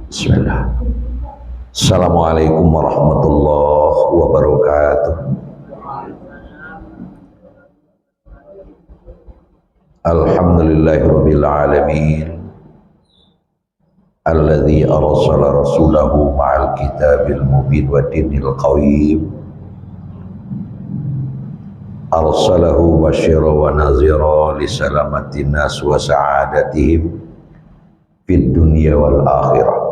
Bismillah. Assalamualaikum warahmatullahi wabarakatuh. Alhamdulillahirabbil alamin. Alladzi arsala rasulahu ma'al kitabil mubin wa dinil qawim. Arsalahu basyira wa nazira li salamatin nas wa sa'adatihim fid dunya wal akhirah.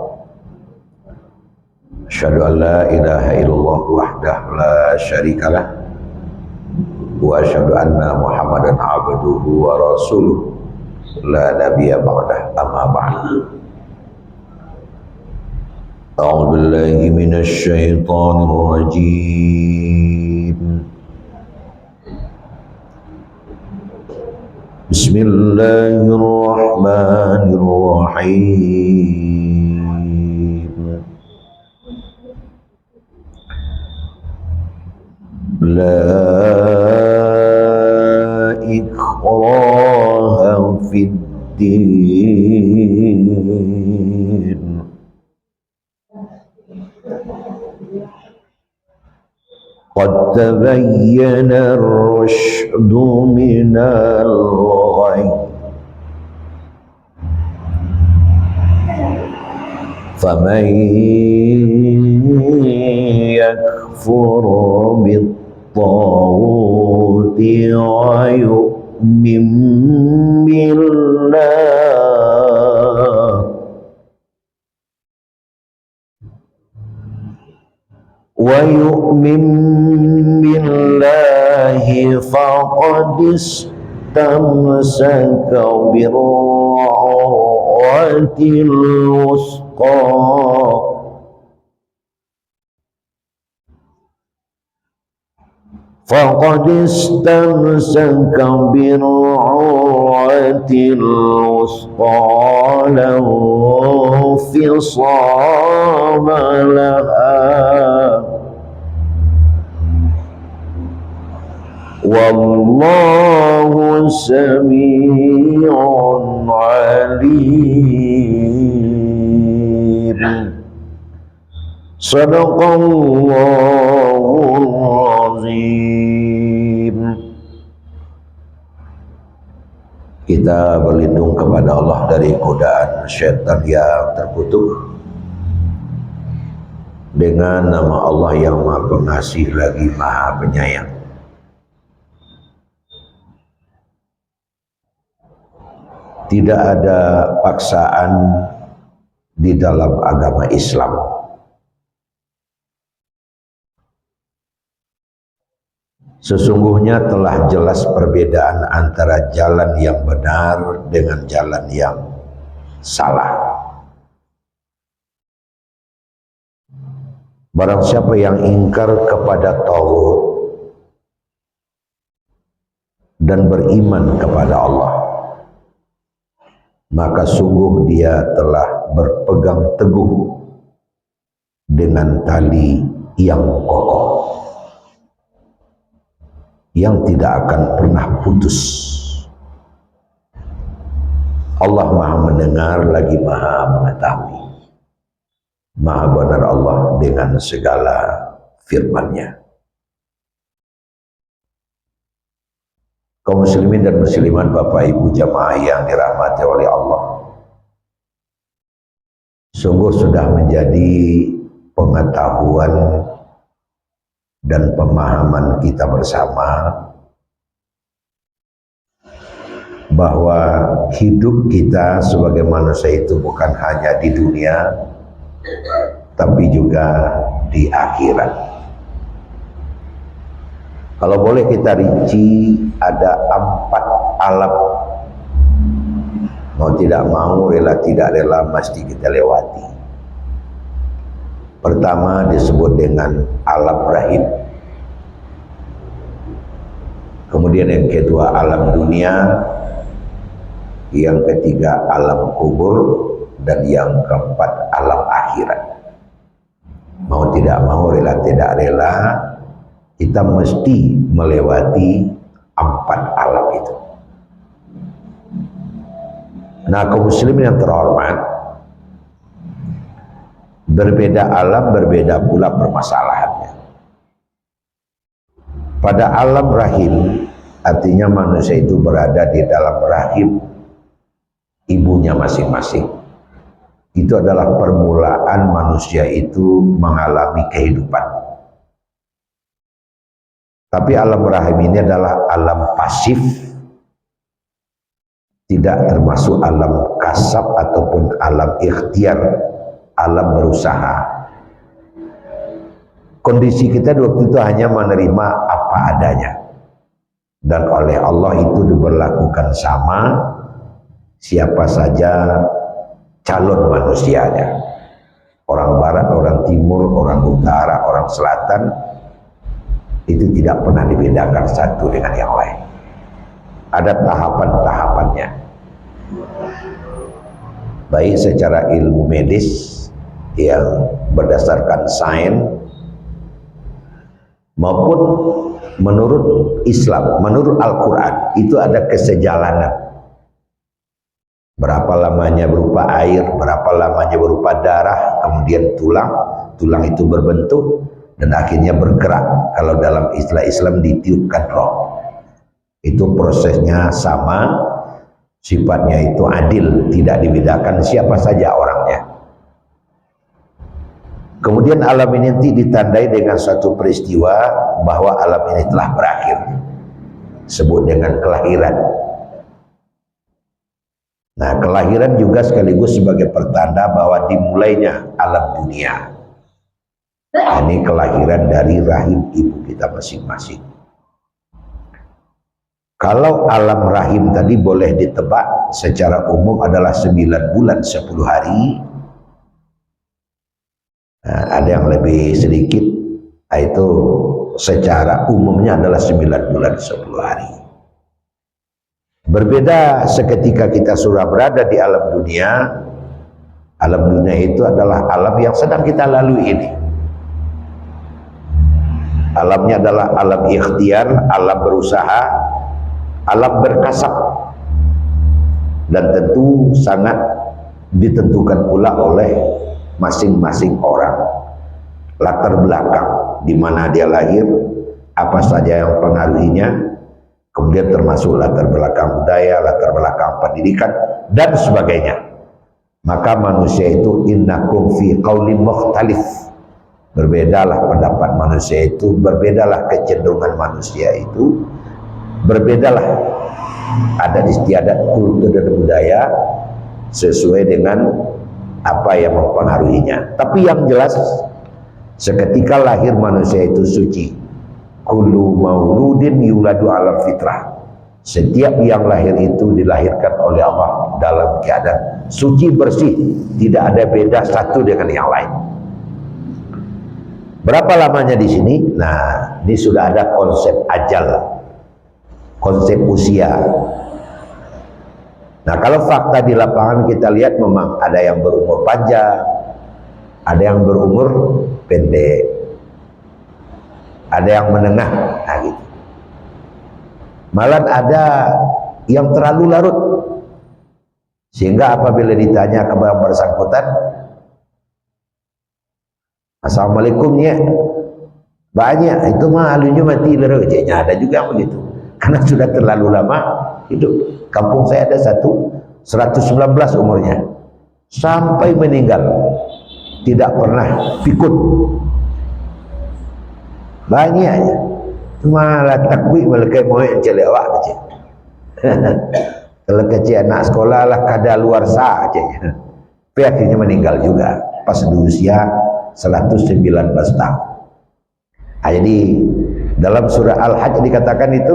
Asyhadu an la ilaha illallah wahdahu la syarikalah wa asyhadu anna Muhammadan abduhu wa rasuluh la nabiyya ba'dah, amma ba'd. A'udzu billahi minasy syaithanir rajim. Bismillahirrahmanirrahim. La ikraha fid din. Qad tabayyana ar-rusydu minal ghayy. Faman yakfur bit-taghuti wa yu'min billah faqad istamsaka bir-'urwatil wuthqa. Faqad istamsaka bir-'urwatil wuthqa la infisama laha. Wallahu sami'un alim. Sadaqallahul azim. Kita berlindung kepada Allah dari godaan syaitan yang terkutuk dengan nama Allah yang Maha Pengasih lagi Maha Penyayang. Tidak ada paksaan di dalam agama Islam. Sesungguhnya telah jelas perbedaan antara jalan yang benar dengan jalan yang salah. Barang siapa yang ingkar kepada tauhid dan beriman kepada Allah, maka sungguh dia telah berpegang teguh dengan tali yang kokoh, yang tidak akan pernah putus. Allah Maha mendengar lagi Maha mengetahui. Maha benar Allah dengan segala firman-Nya. Kaum muslimin dan muslimat, Bapak Ibu jamaah yang dirahmati oleh Allah, sungguh sudah menjadi pengetahuan dan pemahaman kita bersama bahwa hidup kita sebagai manusia itu bukan hanya di dunia, tapi juga di akhirat. Kalau boleh kita rinci, ada 4 alam. Mau tidak mau, rela tidak rela, mesti kita lewati. Pertama disebut dengan alam rahim. Kemudian yang kedua alam dunia. Yang ketiga alam kubur. Dan yang keempat alam akhirat. Mau tidak mau, rela tidak rela, kita mesti melewati 4 alam itu. Nah, kaum muslimin yang terhormat, Berbeda alam, berbeda pula permasalahannya. Pada alam rahim, artinya manusia itu berada di dalam rahim ibunya masing-masing. Itu adalah permulaan manusia itu mengalami kehidupan. Tapi alam rahim ini adalah alam pasif, tidak termasuk alam kasab ataupun alam ikhtiar, alam berusaha. Kondisi kita waktu itu hanya menerima apa adanya, dan oleh Allah itu diberlakukan sama siapa saja calon manusianya. Orang barat, orang timur, orang utara, orang selatan, itu tidak pernah dibedakan satu dengan yang lain. Ada tahapan-tahapannya. Baik secara ilmu medis yang berdasarkan sains, maupun menurut Islam, menurut Al-Quran, itu ada kesejalanan. Berapa lamanya berupa air, berapa lamanya berupa darah, kemudian tulang. Tulang itu berbentuk dan akhirnya bergerak. Kalau dalam istilah Islam ditiupkan roh. Itu prosesnya sama, sifatnya itu adil, tidak dibedakan siapa saja orangnya. Kemudian alam ini nanti ditandai dengan suatu peristiwa bahwa alam ini telah berakhir, sebut dengan kelahiran. Nah, kelahiran juga sekaligus sebagai pertanda bahwa dimulainya alam dunia. Ini kelahiran dari rahim ibu kita masing-masing. Kalau alam rahim tadi boleh ditebak secara umum adalah 9 bulan 10 hari. Nah, ada yang lebih sedikit, itu secara umumnya adalah 9 bulan 10 hari. Berbeda seketika kita sudah berada di alam dunia. Alam dunia itu adalah alam yang sedang kita lalui ini. Alamnya adalah alam ikhtiar, alam berusaha, alam berkasab, dan tentu sangat ditentukan pula oleh masing-masing orang. Latar belakang di mana dia lahir, apa saja yang mempengaruhinya, kemudian termasuk latar belakang budaya, latar belakang pendidikan, dan sebagainya. Maka manusia itu innakum fi qaulin mukhtalif. Berbedalah pendapat manusia itu, berbedalah kecenderungan manusia itu, berbedalah adat istiadat, kultur dan budaya sesuai dengan apa yang mempengaruhinya. Tapi yang jelas seketika lahir manusia itu suci. Kullu mauludin yuladu ala fitrah. Setiap yang lahir itu dilahirkan oleh Allah dalam keadaan suci bersih, tidak ada beda satu dengan yang lain. Berapa lamanya di sini? Nah, ini sudah ada konsep ajal, konsep usia. Nah, kalau fakta di lapangan kita lihat memang ada yang berumur panjang, ada yang berumur pendek, ada yang menengah, nah gitu. Malah ada yang terlalu larut, sehingga apabila ditanya kepada yang bersangkutan, Assalamualaikum ya, banyak itu mah alunya mati lerejanya, ada juga yang begitu, karena sudah terlalu lama hidup. Kampung saya ada satu 119 umurnya, sampai meninggal tidak pernah pikun. Banyaknya malah takwi melekai moek celek awak kecil. Kalau kecil anak sekolah lah kada luar sah aja. Tapi akhirnya meninggal juga pas di usia 119 tahun. Nah, jadi dalam surah Al-Hajj dikatakan itu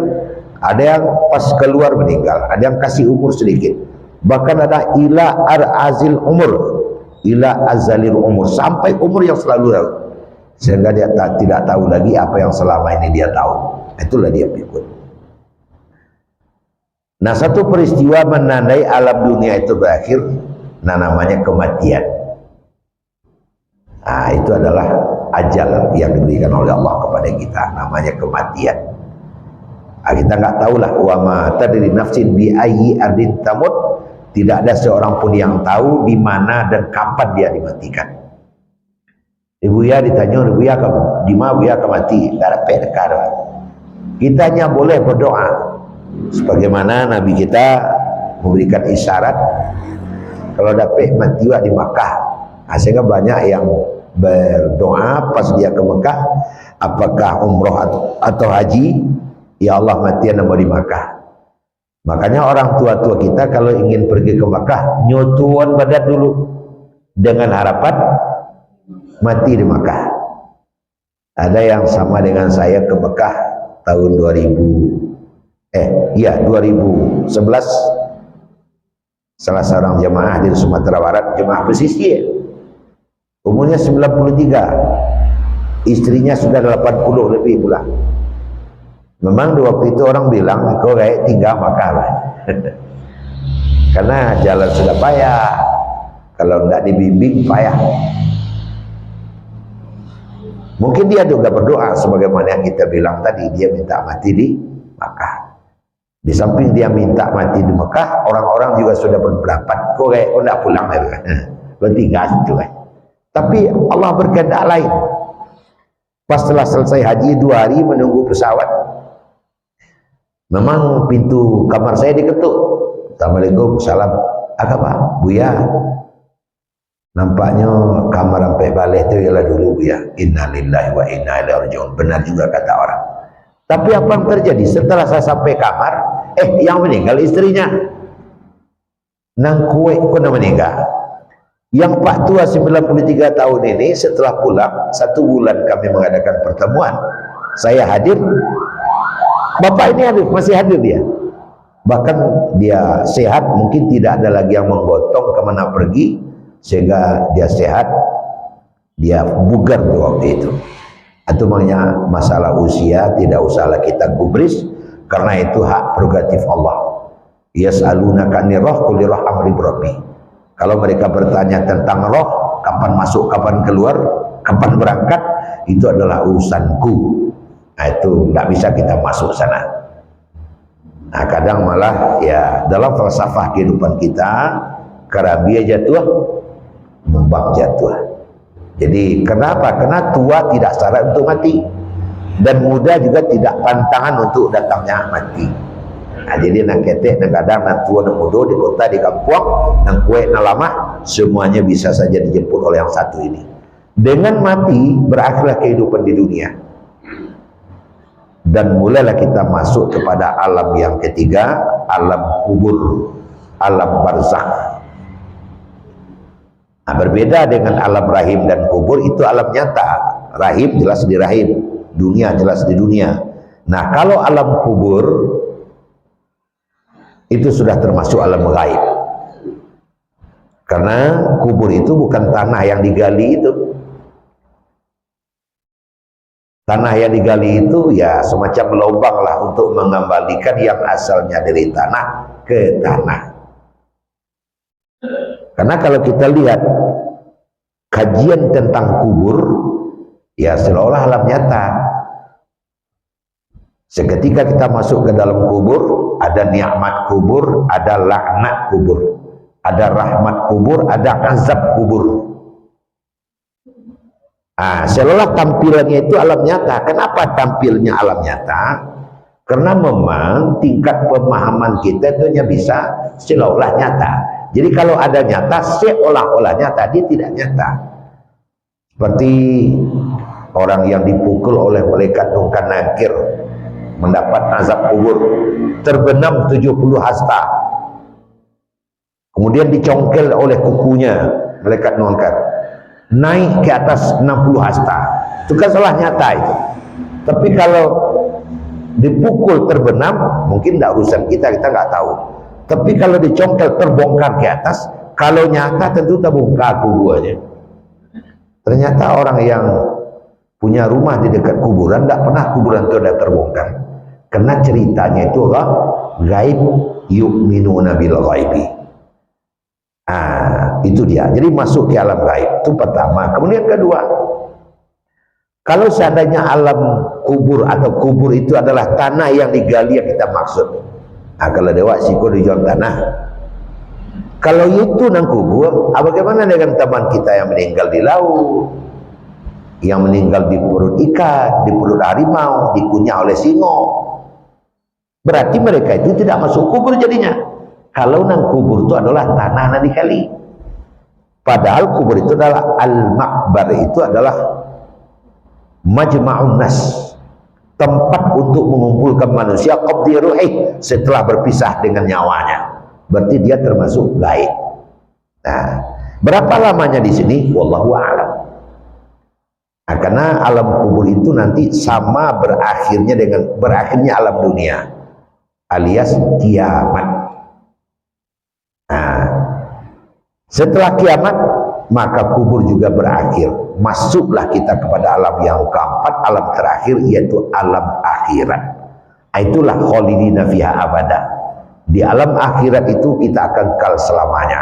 ada yang pas keluar meninggal, ada yang kasih umur sedikit, bahkan ada ila azil umur, ila azalil umur, sampai umur yang selalu tahu, sehingga dia tidak tahu lagi apa yang selama ini dia tahu. Itulah dia pikun. Nah, satu peristiwa menandai alam dunia itu berakhir, nah namanya kematian. Nah, itu adalah ajal yang diberikan oleh Allah kepada kita, namanya kematian. Nah, kita nggak tahulah wa ma tadri nafsin bi ayyi ardin tamut. Tidak ada seorang pun yang tahu di mana dan kapan dia dimatikan. Buya ditanya, Buya di mana Buya mati? Tak dapat dekat. Kita hanya boleh berdoa sebagaimana Nabi kita memberikan isyarat kalau dapat mati di Makkah. Sehingga banyak yang berdoa pas dia ke Makkah, apakah umroh atau haji, ya Allah mati nama di Makkah. Makanya orang tua-tua kita kalau ingin pergi ke Makkah, nyotuan badat dulu dengan harapan mati di Makkah. Ada yang sama dengan saya ke Makkah tahun 2011, salah seorang jemaah di Sumatera Barat, jemaah pesisir, umurnya 93, istrinya sudah 80 lebih pula. Memang di waktu itu orang bilang kau kayak tinggal Makkah lah. Karena jalan sudah payah, kalau tidak dibimbing payah. Mungkin dia juga berdoa sebagaimana yang kita bilang tadi, dia minta mati di Makkah. Di samping dia minta mati di Makkah, orang-orang juga sudah berpendapat kau kayak kau tidak pulang ya. Bertinggal situ kan. Tapi Allah berkehendak lain. Pas setelah selesai haji 2 hari menunggu pesawat, memang pintu kamar saya diketuk. Assalamualaikum, salam. Apa Buya? Nampaknya kamar sampai balik itu ialah dulu Buya. Innalillahi wa inna ilaihi raji'un. Benar juga kata orang. Tapi apa yang terjadi setelah saya sampai kamar? Yang meninggal istrinya. Nang kue kena meninggal. Yang Pak Tua 93 tahun ini setelah pulang 1 bulan kami mengadakan pertemuan. Saya hadir. Bapak ini hadir, masih hadir dia. Bahkan dia sehat, mungkin tidak ada lagi yang menggotong kemana pergi, sehingga dia sehat, dia bugar di waktu itu. Itu makanya masalah usia tidak usahlah kita gubris, karena itu hak prerogatif Allah. Yas'alunaka 'anir roh, qul roh amri rabbi. Kalau mereka bertanya tentang roh, kapan masuk, kapan keluar, kapan berangkat, itu adalah urusanku. Nah, itu tidak bisa kita masuk sana. Nah, kadang malah ya dalam falsafah kehidupan kita, karabia jatuh, membak jatuh. Jadi kenapa? Karena tua tidak syarat untuk mati, dan muda juga tidak pantangan untuk datangnya mati. Nah, jadi nak ketek, nak kadang, nak tua, nak muda, di kota, di kampung, nak kue, nak lama, semuanya bisa saja dijemput oleh yang satu ini. Dengan mati berakhirlah kehidupan di dunia. Dan mulailah kita masuk kepada alam yang ketiga, alam kubur, alam barzakh. Nah, berbeda dengan alam rahim dan kubur, itu alam nyata. Rahim jelas di rahim, dunia jelas di dunia. Nah, kalau alam kubur itu sudah termasuk alam gaib. Karena kubur itu bukan tanah yang digali itu. Tanah yang digali itu ya semacam lubang lah untuk mengembalikan yang asalnya dari tanah ke tanah. Karena kalau kita lihat kajian tentang kubur, ya seolah alam nyata. Seketika kita masuk ke dalam kubur, ada nikmat kubur, ada laknat kubur, ada rahmat kubur, ada azab kubur. Seolah tampilannya itu alam nyata. Kenapa tampilnya alam nyata? Karena memang tingkat pemahaman kita itu hanya bisa seolah nyata. Jadi kalau ada nyata, seolah-olah nyata, dia tidak nyata. Seperti orang yang dipukul oleh malaikat Munkar Nakir, mendapat azab kubur, terbenam 70 hasta, kemudian dicongkel oleh kukunya malaikat Munkar, naik ke atas 60 hasta. Itu kan salah nyata itu. Tapi kalau dipukul terbenam, mungkin tidak urusan kita nggak tahu. Tapi kalau dicongkel terbongkar ke atas, kalau nyata tentu terbongkar kuburannya. Ternyata orang yang punya rumah di dekat kuburan tidak pernah kuburan itu ada terbongkar, karena ceritanya itu adalah gaib, yu'minuna bil ghaibi. Itu dia. Jadi masuk ke alam gaib itu pertama. Kemudian kedua, kalau seandainya alam kubur atau kubur itu adalah tanah yang digali yang kita maksud. Kalau dewa siko di jual tanah. Kalau itu nang kubur, bagaimana dengan teman kita yang meninggal di laut? yang meninggal di perut ikan, di perut harimau, dikunyah oleh singo. Berarti mereka itu tidak masuk kubur jadinya. Kalau nang kubur itu adalah tanah yang dikali. Padahal kubur itu adalah al-makbar, itu adalah majma'un nas, tempat untuk mengumpulkan manusia qabdi ruhi setelah berpisah dengan nyawanya. Berarti dia termasuk gaib. Nah, berapa lamanya di sini? Wallahu a'lam. Nah, karena alam kubur itu nanti sama berakhirnya alam dunia, alias kiamat. Nah, setelah kiamat maka kubur juga berakhir. Masuklah kita kepada alam yang keempat, alam terakhir, yaitu alam akhirat. Itulah khalidina fiha abada. Di alam akhirat itu kita akan kekal selamanya.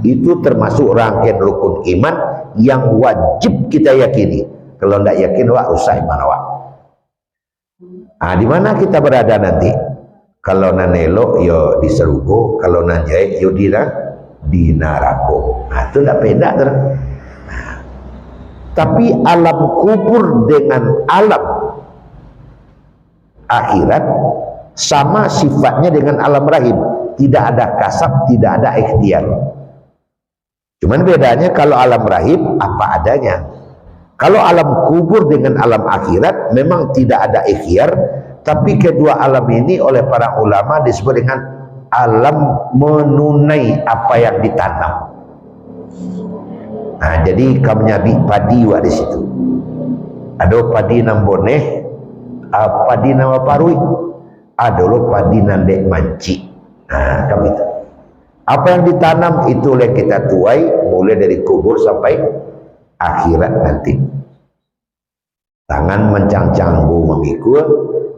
Itu termasuk rangkaian rukun iman yang wajib kita yakini. Kalau tidak yakin, wah usah mana wah. Nah, di mana kita berada nanti? Kalau nanelo yo di serugo, kalau nanjai yo di narako. Nah, itu tidak beda. Nah, tapi alam kubur dengan alam akhirat sama sifatnya dengan alam rahim. Tidak ada kasab, tidak ada ikhtiar. Cuman bedanya kalau alam rahim apa adanya. Kalau alam kubur dengan alam akhirat memang tidak ada ikhtiar, tapi kedua alam ini oleh para ulama disebut dengan alam menunai apa yang ditanam. Nah, jadi kamu nyabi padi wa di situ. Ada padi namboneh, padi nama parui, ada lo padi nandek manci. Nah, kamu itu. Apa yang ditanam itu oleh kita tuai mulai dari kubur sampai akhirat nanti. Tangan mencang-canggu memikul,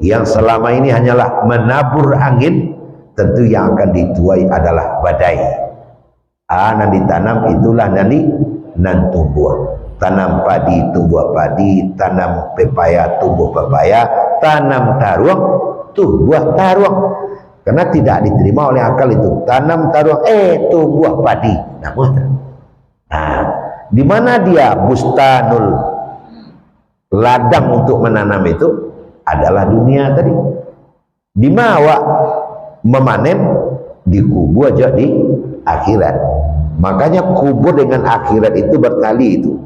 yang selama ini hanyalah menabur angin, tentu yang akan dituai adalah badai. Nan ditanam itulah nanti nan tumbuh. Tanam padi tumbuh padi, tanam pepaya tumbuh pepaya, tanam taruang tumbuh taruang. Karena tidak diterima oleh akal itu. Tanam taruang tumbuh padi. Nah, di mana dia bustanul ladang untuk menanam itu adalah dunia tadi. Di mana memanen di kubur aja di akhirat. Makanya kubur dengan akhirat itu bertali itu.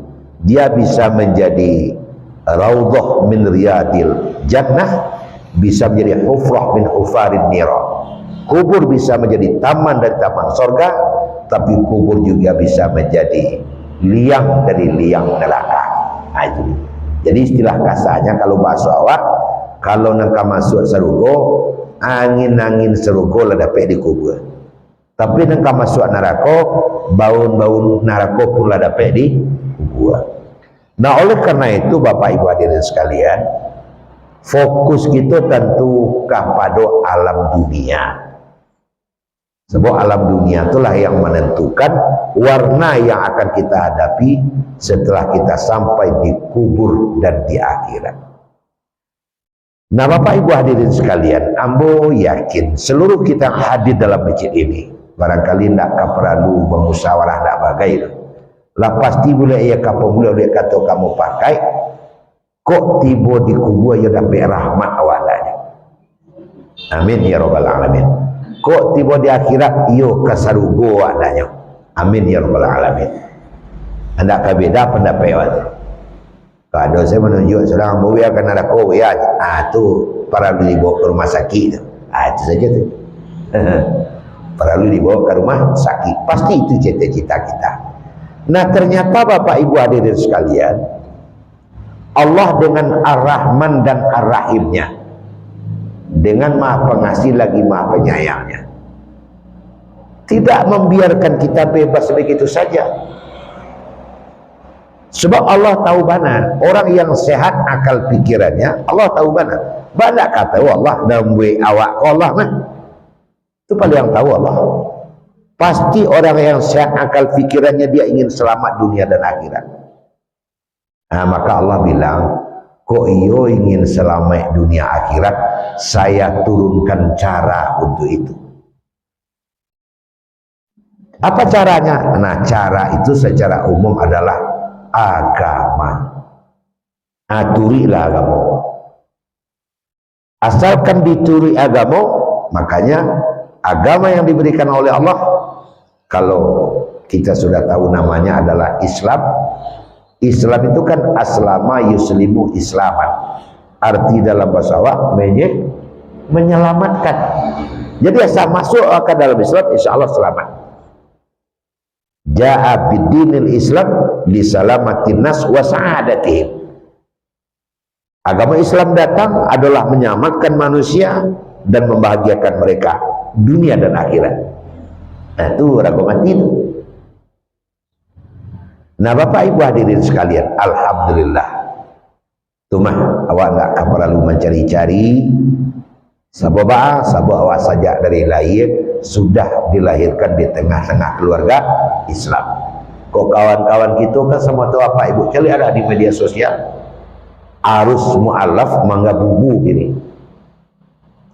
Dia bisa menjadi raudhah min riyadil jannah, bisa menjadi hufrah min hufarin nira. Kubur bisa menjadi taman dari taman sorga, tapi kubur juga bisa menjadi liang dari liang neraka. Nah, itu. Jadi istilah kasarnya kalau bahasa awak, kalau nangka masuk serugo, angin-angin serugo lah dapat di kubur. Tapi nangka masuk neraka, baun-baun neraka pun lah dapat di kubur. Nah, oleh karena itu Bapak Ibu hadirin sekalian, fokus kita tentu kepada alam dunia. Sebab alam dunia itulah yang menentukan warna yang akan kita hadapi setelah kita sampai di kubur dan di akhirat. Nah, Bapak Ibu hadirin sekalian, ambo yakin seluruh kita hadir dalam masjid ini barangkali tidak perlu bermusyawarah tidak bagai itu. Lah pasti boleh ia kapomula boleh kata kamu pakai kok tiba di kubur ya dapat rahmat awalnya. Amin ya rabbal alamin. Kok tiba di akhirat iyo kasarugo adanya. Amin ya rabbal alamin. Anda beda pendapat waktu. Kalau saya menunjuk seorang bawi akan ada kowe ya, tu para dibawa ke rumah sakit. Itu saja tu. Perlu dibawa ke rumah sakit. Pasti itu cita-cita kita. Nah, ternyata Bapak Ibu hadirin sekalian, Allah dengan Ar-Rahman dan Ar-Rahimnya, dengan Maha Pengasih lagi Maha Penyayangnya, tidak membiarkan kita bebas begitu saja. Sebab Allah tahu mana orang yang sehat akal pikirannya, Allah tahu mana. Banyak kata Allah dalam awak Allah mah. Itu paling yang tahu Allah. Pasti orang yang sehat akal pikirannya dia ingin selamat dunia dan akhirat. Nah, maka Allah bilang, kok iyo ingin selamat dunia akhirat, saya turunkan cara untuk itu. Apa caranya? Nah, cara itu secara umum adalah agama. Aturilah agama. Asalkan dituri agama, makanya agama yang diberikan oleh Allah, kalau kita sudah tahu namanya adalah Islam. Islam itu kan aslama yuslimu islaman. Arti dalam bahasa Arab menyelamatkan. Jadi asal masuk ke dalam Islam, insya Allah selamat. Ja'a bidinil Islam li salamatin nas wa sa'adatihim. Agama Islam datang adalah menyelamatkan manusia dan membahagiakan mereka dunia dan akhirat. Nah, itu agama itu. Nah, Bapak Ibu hadirin sekalian, alhamdulillah. Tumah awak tak perlu mencari-cari sabab awak saja dari lahir sudah dilahirkan di tengah-tengah keluarga Islam. Kok kawan-kawan kita kan semua tahu apa Ibu cari ada di media sosial arus mu'alaf mangga bubu ini.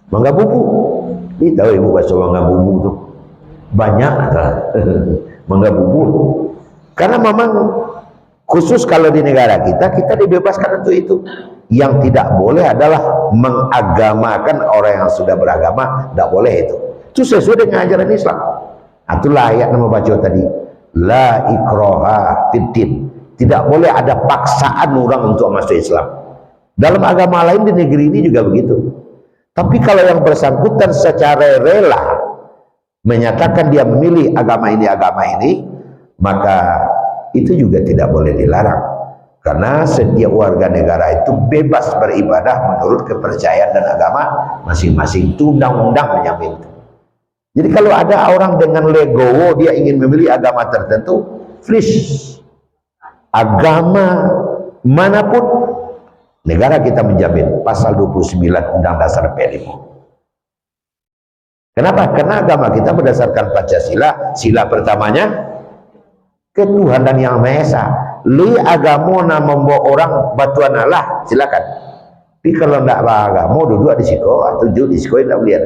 Mangga bubu. Ini tahu Ibu bahasa mangga bubu tuh. Banyak mangga bubu. Karena memang khusus kalau di negara kita dibebaskan untuk itu. Yang tidak boleh adalah mengagamakan orang yang sudah beragama, tidak boleh itu. Itu sesuai dengan ajaran Islam. Itulah ayat nama baca tadi. La ikraha fiddin. Tidak boleh ada paksaan orang untuk masuk Islam. Dalam agama lain di negeri ini juga begitu. Tapi kalau yang bersangkutan secara rela menyatakan dia memilih agama ini, maka itu juga tidak boleh dilarang. Karena setiap warga negara itu bebas beribadah menurut kepercayaan dan agama masing-masing. Itu undang-undang menjamin. Jadi kalau ada orang dengan legowo dia ingin memilih agama tertentu, please, agama manapun negara kita menjamin. Pasal 29 Undang Dasar 45. Kenapa? Karena agama kita berdasarkan Pancasila. Sila pertamanya ketuhanan yang Maha Esa. Li agama nak membawa orang batuan Allah, silakan. Tapi kalau tidak beragama, duduk di situ atau duduk di situ tidak boleh.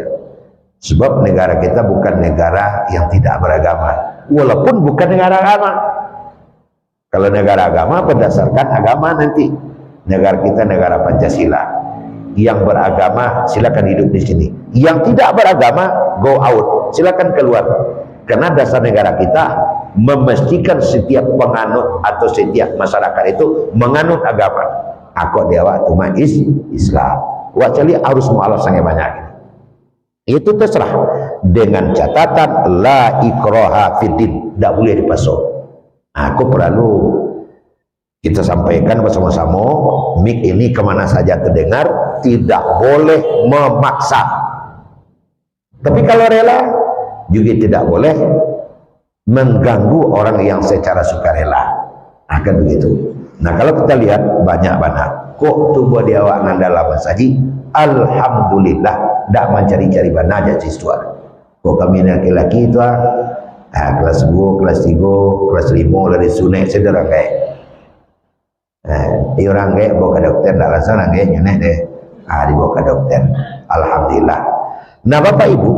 Sebab negara kita bukan negara yang tidak beragama, walaupun bukan negara agama. Kalau negara agama berdasarkan agama nanti. Negara kita negara Pancasila. Yang beragama silakan hidup di sini. Yang tidak beragama go out, silakan keluar. Karena dasar negara kita memastikan setiap penganut atau setiap masyarakat itu menganut agama. Aku dia waktu majlis Islam. Wacali harus mualaf sangat banyak. Itu terserah dengan catatan la ikraha fiddin, tidak boleh dipasok. Aku perlu kita sampaikan bersama-sama. Mik ini kemana saja terdengar, tidak boleh memaksa. Tapi kalau rela juga tidak boleh mengganggu orang yang secara sukarela. Akan begitu. Nah, kalau kita lihat banyak kok tubuh dia awak dalam saji, alhamdulillah tidak mencari-cari bana aja siswa. Kok kami laki-laki itu kelas 2, kelas 3, kelas 5 dari sunai sederhana kayak. Orang kayak bawa ke dokter tidak langsung kayak nyenek deh. Dibawa ke dokter. Alhamdulillah. Nah, Bapak Ibu,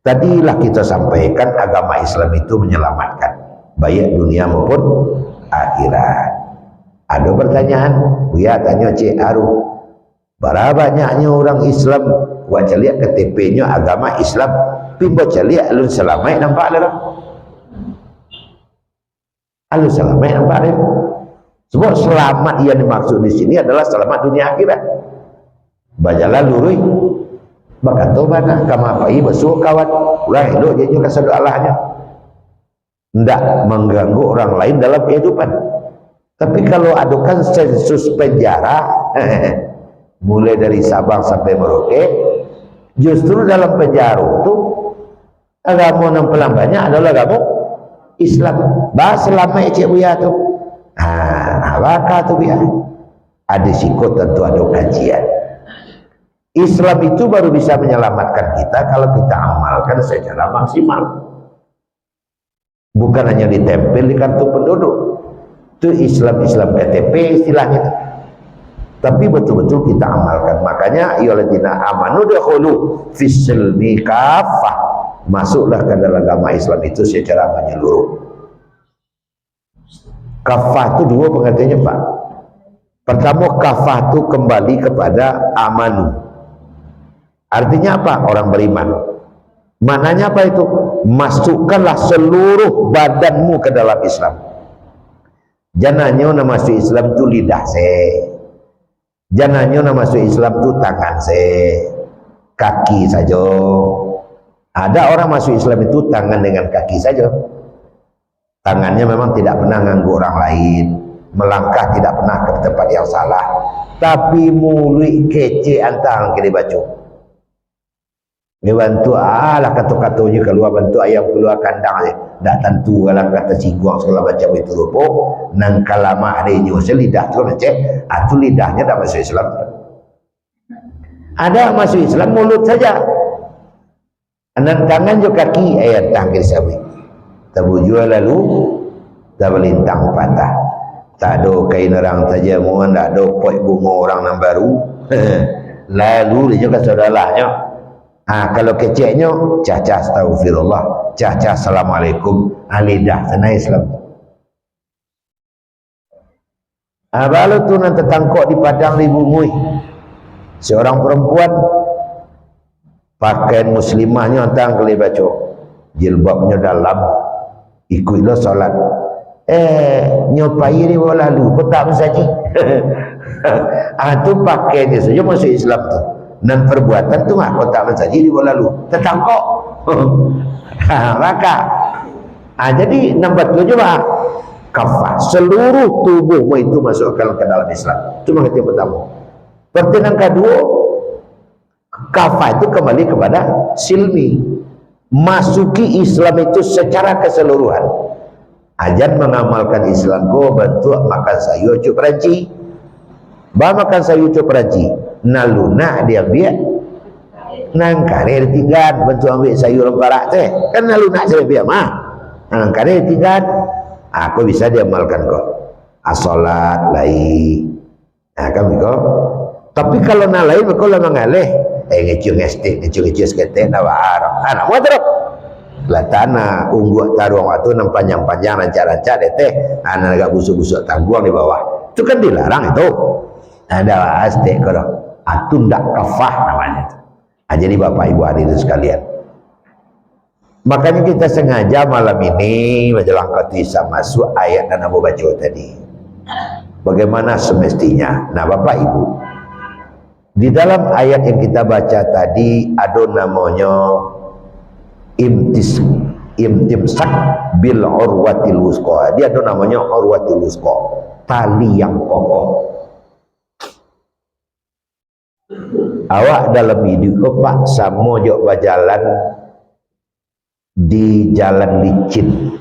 tadilah kita sampaikan agama Islam itu menyelamatkan baik dunia maupun akhirat. Ada pertanyaan, Buya tanya Cik Aru, berapa banyaknya orang Islam baca lihat KTP-nya agama Islam, tapi baca lihat alun selamat nampak adalah alun selamat nampak ada. Sebab selamat yang dimaksud di sini adalah selamat dunia akhirat. Bacalah lurui maka tobat kama pai besuk kawan ulah elok dia juga kasih Allahnya, tidak mengganggu orang lain dalam kehidupan. Tapi kalau adukan sensus penjara mulai dari Sabang sampai Merauke, justru dalam penjara itu agama yang paling banyak adalah agama Islam. Bahas selama Cik Buya tu apa tu Buya ada sikut tentu ada kajian. Islam itu baru bisa menyelamatkan kita kalau kita amalkan secara maksimal. Bukan hanya ditempel di kartu penduduk. Itu Islam KTP istilahnya. Tapi betul-betul kita amalkan. Makanya ayyuhalladzina amanu dakhulu fis-silmi kafah. Masuklah ke dalam agama Islam itu secara menyeluruh. Kafah itu dua pengertiannya, Pak. Pertama, kafah itu kembali kepada amanu. Artinya apa? Orang beriman. Maknanya apa itu? Masukkanlah seluruh badanmu ke dalam Islam. Jangannya nak masuk Islam tu lidah se. Jangannya nak masuk Islam tu tangan se. Kaki saja. Ada orang masuk Islam itu tangan dengan kaki saja. Tangannya memang tidak pernah ganggu orang lain, melangkah tidak pernah ke tempat yang salah, tapi mulut kece antang ke dibaca. Dia bantu lah kata-katanya keluar, bantu ayam keluar kandang je. Tak tentu kalau kata singgung segala macam itu rupa. Nang kalama adanya lidah tu macam tu lidahnya dah masuk Islam. Ada masuk Islam mulut saja. Anak tangan juga kaki ayat tanggil sabi. Tabu jual lalu tak melintang patah. Tak ada kain orang tajamuan, tak ada poi bunga orang yang baru. Lalu dia juga saudaranya. Kalau keceknya caca astagfirullah, caca assalamualaikum, lidah sana Islam. Baru tu nanti tangkok di padang di bumi. Seorang perempuan pakaian muslimahnya antang kali baca, jilbabnya dalam, ikutlah solat. Nyopai dia lalu, kau tak mensaji. Tu pakai dia saja masuk Islam tu. Dan perbuatan tu kau tak mensaji dia lalu, tertangkok. Maka, jadi nombor 7 juga kafah. Seluruh tubuhmu itu masukkan ke dalam Islam. Itu yang pertama. Pertanyaan kedua, kafah itu kembali kepada silmi. Masuki Islam itu secara keseluruhan. Ajan mengamalkan Islam ko bentuk makan sayur cuk peranci. Makan sayur cuk peranci. Naluna dia biak. Nang karir tinggal bentuk ambil sayur lemparak teh. Kan naluna saya biak mah. Nang karir tinggal. Aku bisa diamalkan kok. As-salat lai. Kami kok. Tapi kalau nak lain kau lah mengalih. Ngecung estik, ngecung seketek nak warang. Nak mau terus. Lah tanah ungguk taruang waktu nang panjang-panjang rancak-rancak deteh ana agak busuk-busuk tangguang di bawah. Itu kan dilarang itu. Ada astek kalau itu ndak kafah namanya. Jadi Bapak Ibu hadirin sekalian. Makanya kita sengaja malam ini menjelang khotbah masuk ayat yang Abu baca tadi. Bagaimana semestinya? Nah, Bapak Ibu, di dalam ayat yang kita baca tadi ada namanya imtimsak bil urwatil wusqa. Dia ada namanya urwatil wusqa, tali yang kokoh. Awak dalam hidup Pak sama jok berjalan di jalan licin.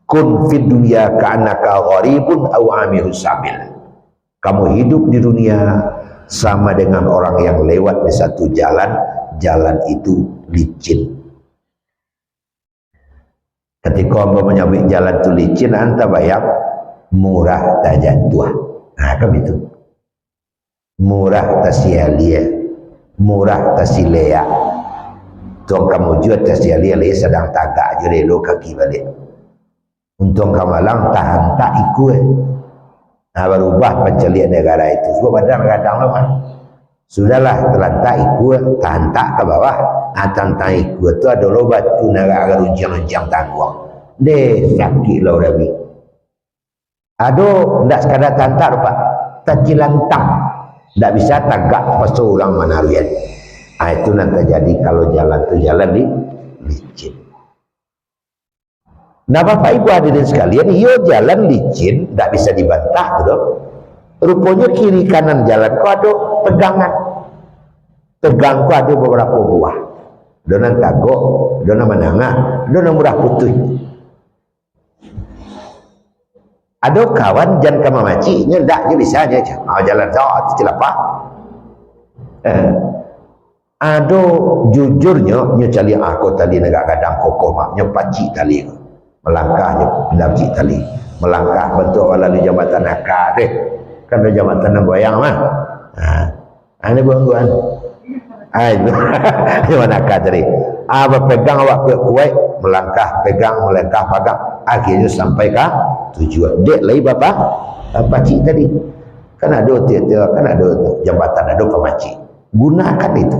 Kun fid dunya ka'annaka gharibun aw amirus sabil. Kamu hidup di dunia sama dengan orang yang lewat di satu jalan, jalan itu licin. Ketika menyabik jalan itu licin, anta bayar murah tak jatuh. Nah, kan itu. Murah tasialia, murah tasilea. Tuang kamu jual tasialia le sedang tagak je le kaki balik. Untung kamalang tahan tak ikut. Nah, berubah pencelian negara itu. Sebab kadang-kadang lemah. Sudahlah terlantak ikut, tahan tak ke bawah. Tahan ikut tu ada lobat tu negara runcang-runcang tangguang. Deh sakit lah Rabi. Aduh, tidak sekadar tahan tak Pak. Tercilantang. Tidak bisa tagak pasal orang mana lihat. Itu nanti jadi kalau jalan tu jalan di licin. Nah, Bapak Ibu hadirin sekalian, yo jalan licin tidak bisa dibantah tu dong. Rupanya kiri kanan jalan kau ada pegangan. Pegang kau ada beberapa buah. Dona tagok, dona menangah, dona murah putih. Ada kawan jangan kama maci, nyedak je bisa aja. Jalan jauh tu celapa. Ada jujurnya nyo cali aku tadi negak kadang kokoh mak nyo paci tali. Melangkahnya pendapci tali. Melangkah bentuk lalu jambatan akar deh. Kan ada jambatan yang goyang mah. Ini buang-buang. Itu mana akar tadi. Berpegang awak kuat, melangkah, pegang, melangkah, pegang. Akhirnya sampai ke tujuan. Dek lagi Bapak. pakcik tadi. Kan ada kan ada jambatan, ada pemakcik. Gunakan itu.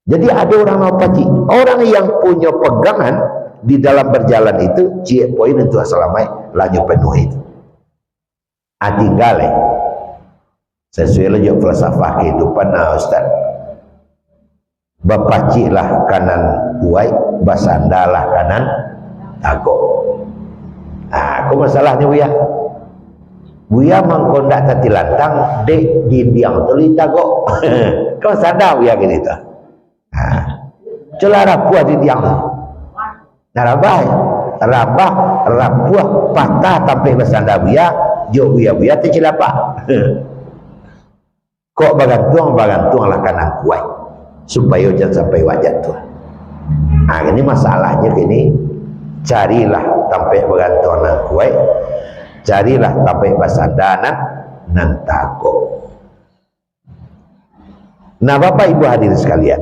Jadi ada orang mau pakcik. Orang yang punya pegangan di dalam berjalan itu, cik poin untuk assalamualaikum lanjut penuh itu. Tinggal sesuai lagi falsafah kehidupan Ustaz. Bapakcik lah kanan kuai, basanda lah kanan takut. Aku masalahnya Buya mangkondak tati lantang dek di biang tuli takut. Kau sadar Buya gini tu. Celah rapuh di biang. Narabah rapuh patah sampai basanda Buya, jauh Buya tercelapak. Kok bagantung lah kanan kuai supaya jangan sampai wajah tu. Ini masalahnya gini, carilah sampai bagantung nang kuai, carilah sampai basanda nan takut. Nah Bapak Ibu hadirin sekalian,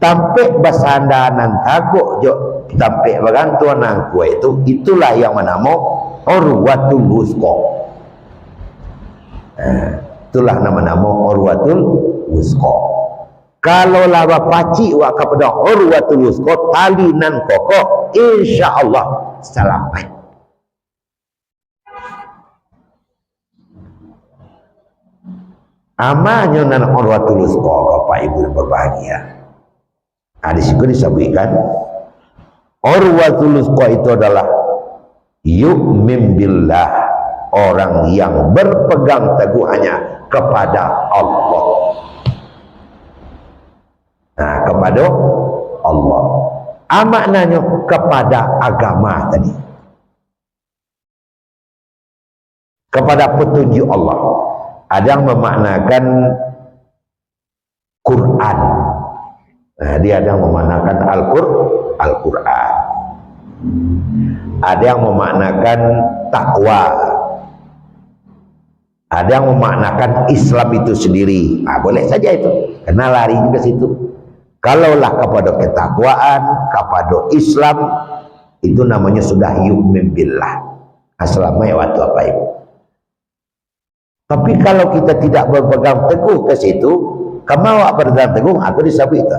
sampai basanda nan takut jo sampai bagantung nang kuai itu, itulah yang menamo urwatul wusqa. Itulah nama-nama urwatul wusqa. Kalau laba paci wa kepada urwatul wusqa tali nan kokoh, insyaallah selamat. Amannya nan urwatul wusqa Bapak Ibu yang berbahagia. Di situ disebutkan urwatul wusqa itu adalah yu'min billah, orang yang berpegang teguh hanya kepada Allah. Kepada Allah. Maknanya kepada agama tadi. Kepada petunjuk Allah. Ada yang memaknakan Quran. Dia ada yang memaknakan Al-Quran. Ada yang memaknakan takwa. Ada yang memaknakan Islam itu sendiri. Boleh saja itu. Karena lari juga situ. Kalaulah kepada ketakwaan, kepada Islam, itu namanya sudah yu'min billah. Assalamualaikum warahmatullahi wabarakatuh. Tapi kalau kita tidak berpegang teguh ke situ, kamu berpegang teguh, aku disebut itu.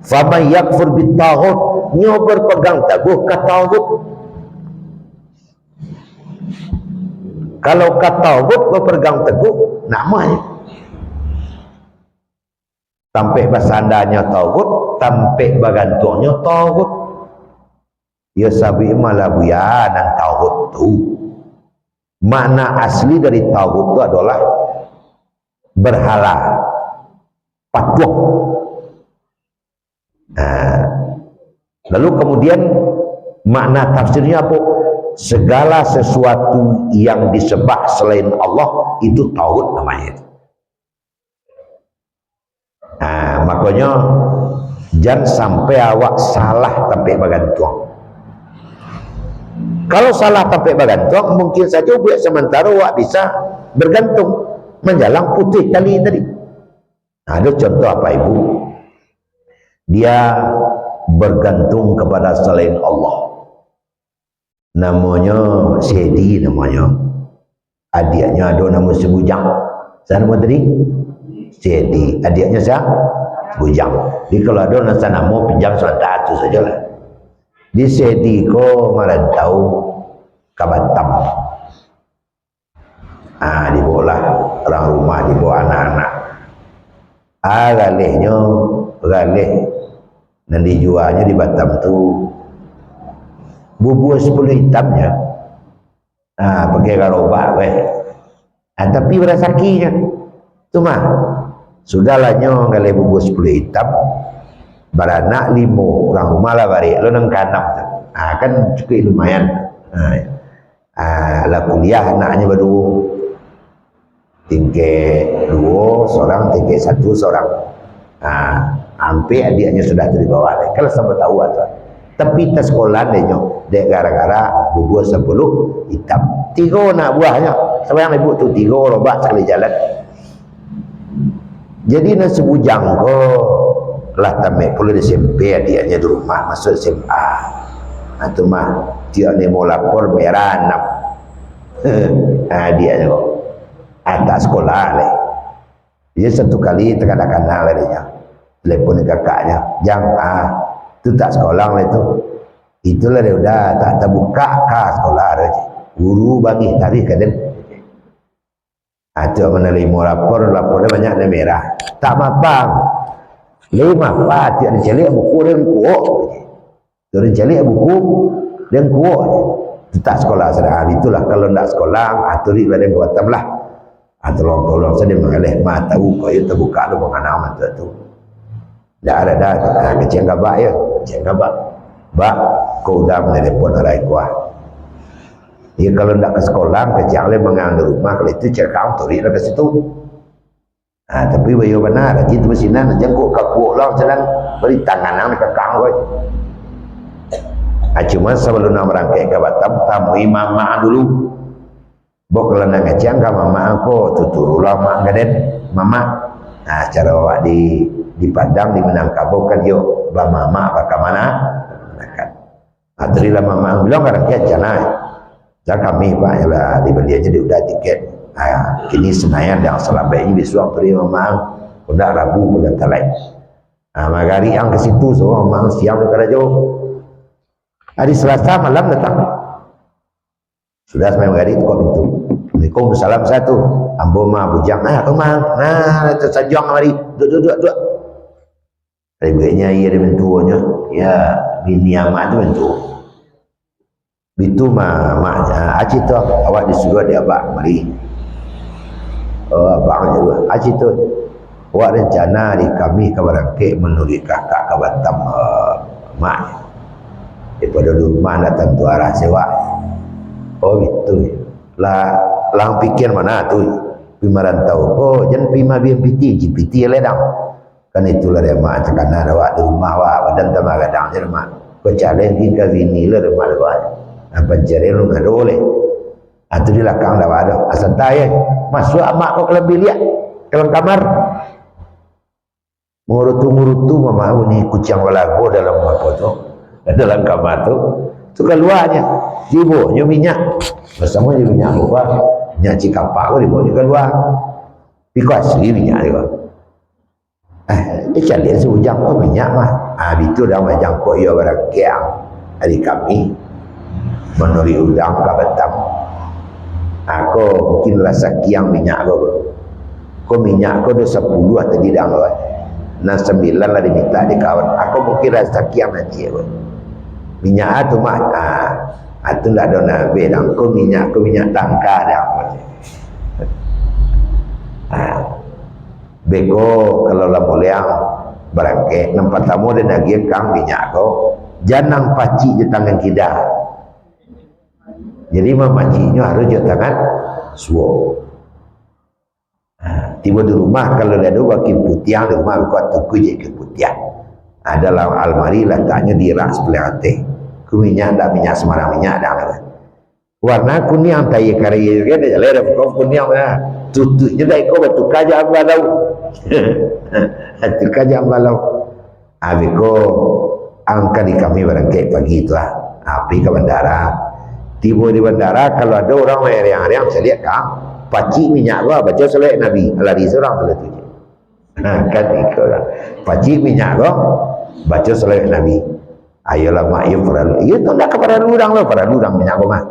Faman yakfur bitaghut, nyo berpegang teguh ke taghut. Kalau ke taghut berpegang teguh, namanya sampai basandanya taghut, sampai bagantungnya taghut. Ya sabi malah buya dan taghut tu. Makna asli dari taghut itu adalah berhala, patung. Lalu kemudian makna tafsirnya apa? Segala sesuatu yang disembah selain Allah itu taghut namanya. Makanya jangan sampai awak salah sampai bergantung. Kalau salah sampai bergantung, mungkin saja buat sementara awak bisa bergantung menjalang putih tali tadi. Ada contoh apa Ibu? Dia bergantung kepada selain Allah. Namanya Sedi namanya. Adiknya ada nama Sebujang. Saya nama tadi? Sedi. Adiknya siapa? Bujang. Jadi kalau ada nasa nama pinjam sebentar itu sajalah. Di Sedi ko merantau ke Batam. Dibawalah orang rumah, dibawa anak-anak. Galih dan dijualnya di Batam tu bubur 10 hitamnya. Pakai garobak tapi berasakinya. Cuma sudahlah nyo galih bubur 10 hitam. Baranak 5 orang rumah lah balik lo nang kanam kan cukup lumayan. Lah kuliah anaknya baru tingkat 2 seorang, tingkat 1 seorang. Hampir adiknya sudah terbawa kalau sampai tahu atau. Tapi tas sekolah dia gara-gara bubur 10 hitam. 3 nak buahnya. Siapa yang ibu tu 3 robak sekali jalan. Jadi nasi bujang ko lah tamek pula di SMP adiknya di rumah masuk SMA. Itu mah dia ni mau lapor merah 6. Dia tengok tak sekolah leh. Dia satu kali terkadang-kadang lah dia telepon kakaknya, jang tu tak sekolah lah itulah dia udah tak terbuka sekolah dia guru bagi tarikh kan tu menerima lapornya banyak dan merah tak mapang apa tiap dia cari buku dan kuok tu dia cari buku dan kuok tu tak sekolah sedang itulah kalau tak sekolah aturik lah dia buatan lah tolong saya mengalih tahu kau itu terbuka tu mengenal mata tu dah ada kecil gabak ya kecil gabak kau dah menelepon arai kuah ya kalau nak ke sekolah kecil le mengambil rumah kalau itu cakap tori lah ke situ tapi bayo benar lagi tu mesinan jengkok kaku lah sedang beri tangan nak ke kang kau cuma sebelum nak merangkai ke Batam tamu mama dulu kalau nak ngecang ke mama aku tuturu lama gaden mama cara awak di Padang di Minangkabau kan yuk mama ke mana kan terilah mama bilang kadang jangan kami pak lah dibeli aja dia udah tiket kini Senayan yang selama ini disuang teri mama udah Rabu udah talai magari yang ke situ so mama siang dekat jauh hari Selasa malam datang sudah sampai magari itu kok pintu Assalamualaikum salam satu ambo mah bujang kemang tersajang mari duduk Rebeknya ia dia bentuknya ya bini amat tu bentuk itu mak aci tu awak disuruh dia abang mari abang juga aci tu awak rencana di kami ke Barangkit menurut kakak ke Batam mak daripada rumah datang tu arah sewa itu lah lang pikir mana tu pimaran tahu jangan pima BMPT GPT ledang kan itulah dia mak cakap awak di rumah awak badan tambah kadang je mak kau challenge ke sini lah rumah awak apa cari lu ngado boleh tu di belakang dah ada asal tayang masuk mak kau ke bilik ke kamar murutu mama ni kucing walago dalam apa tu dalam kamar tu keluarnya dibawa minyak bersama je minyak lupa minyak cikapak kau dibawa keluar pikir asli minyak dia dia cari sehujang minyak mah itu dah macam kau ia barang kiang hari kami menuri udang ke Batam aku mungkin rasa kiang minyak kau minyak kau dah 10 atau tidak kau nah 9 lah diminta di kawan aku mungkin rasa kiang nanti minyak tu mah itu tak ada nabi dan kau minyak tangka dah beko kalau lah muliang barangke nampak tamu dan lagi kang minyak kau jangan paci di tangan kita jadi memacinya harus di tangan suo tiba di rumah kalau ada wakil putiang di rumah buat tuku je ke putiang dalam almari letaknya di rak sebelah hati minyak tak minyak sembarang minyak dah warna kuning yang tayi karya kan dia jalan kau kuning mana tutupnya dah kau betul kaja balau tu kaja balau abiko angkat di kami barangkali pagi itu api ke bandara tiba di bandara kalau ada orang yang saya lihat kang pacik minyak gua baca selek Nabi lari seorang tu tu kan ikut pacik minyak gua baca selek Nabi ayolah mak ya perlu ya tu nak kepada orang lo para orang minyak gua mah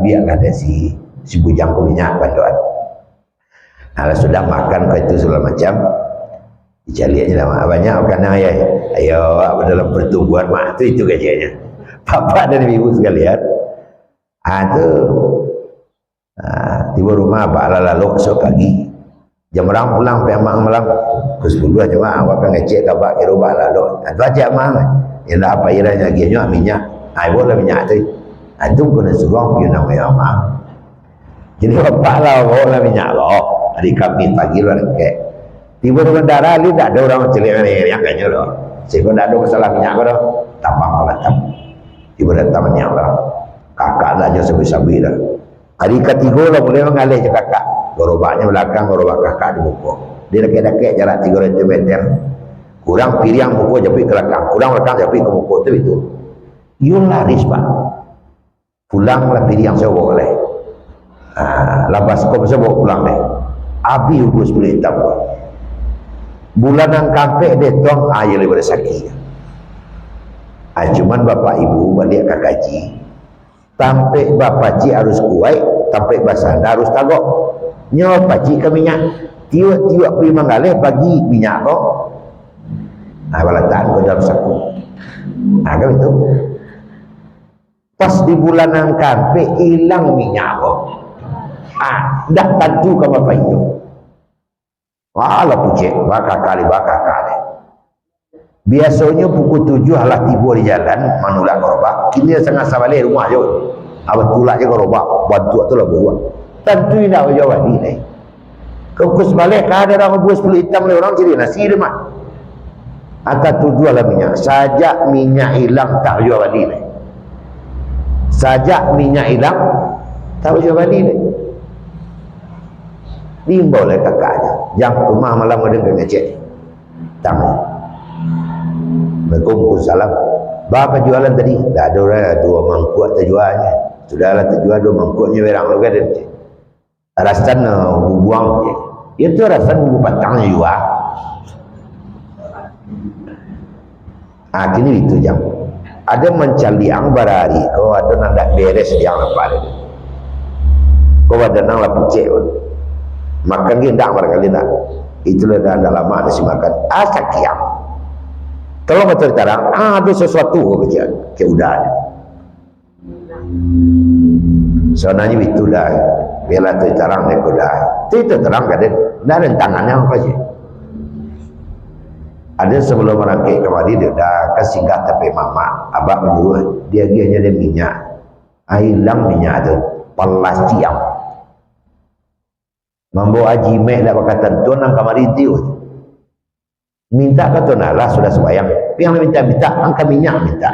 biar ada si bujang ku minyak bantuan kalau sudah makan kau itu segala macam dicari aja lah banyak karena ayo dalam pertumbuhan mak itu kajiannya papa dan ibu sekalian tiba rumah apa lalu esok pagi jam orang pulang memang malam ke 10 aja mak awak kan ngecek kabar ke rumah lalu itu aja mak yang apa iranya gianya minyak boleh minyak tu itu kena suruh dia namanya mak jadi bapak lah boleh minyak loh hari kami pagi luar kek tiba di bandara ni tak ada orang celik yang kayaknya loh sehingga tak ada masalah minyak kau tapang ke Batam tiba datang minyak lah kakak lah je sabi-sabi dah hari ketiga lah boleh mengalih je kakak gerobaknya belakang gerobak kakak di buku dia dekat-dekat jarak 300 meter kurang piriang buku japik ke belakang kurang belakang japik ke buku itu you laris pak pulang lah piriang saya boleh Lepas kau bisa bawa pulang deh. Abi ubus boleh hitam. Bulanan kampek dia tuang ayah daripada sakit. Cuman bapak ibu balik ke gaji. Tampik bapak cik harus kuat, tampik basanda harus tagok. Nyawa pakcik ke minyak. Tiwak-tiwak pergi manggaleh bagi minyak kok. Walataan kau dalam saku. Kan itu. Pas di bulanan kampek hilang minyak kok. Dah tentu ke bapak itu. Walau pucik, bakal kali. Biasanya pukul 7 halah tiba di jalan, manulak korobak. Kini setengah sabalik rumah je. Abang tulak je korobak, bantu tu lah buat. Tentu nak berjawab ni. Kau sebalik, ada orang buat 10 hitam oleh orang ciri nasi dia mak. Atas tu jual lah minyak. Sajak minyak hilang tak berjawab ni. Sajak minyak hilang tak berjawab ni. Diimbau oleh kakaknya. Yang rumah malam ada ngecek. Tamu. Waalaikumsalam. Berapa jualan tadi? Dah ada orang 2 mangkuk terjualnya. Sudahlah terjual 2 mangkuknya berang lu kan. Rasan buang je. Itu rasan bubu patangnya juga. Kini itu jam. Ada mencaliang barari. Kau ada nandak beres yang lepas. Kau ada nang lah pucik pun. Makan dia tak barangkali nak. Itulah dah lama ada si makan. Sakiang. Kalau betul terang, ada sesuatu kerja ke udara. Sebenarnya itu dah. Bila tu terang dia dah. Itu terang kan? Dah ada tangannya apa je. Ada sebelum merangkik kembali dia dah kesinggah tapi mama abang menyuruh dia hanya ada minyak. Hilang minyak tu. Pelas siang. Membawa haji mek dah berkata tuan nang kamari tiu. Minta kata nalah sudah sembahyang. Yang minta angkat minyak minta.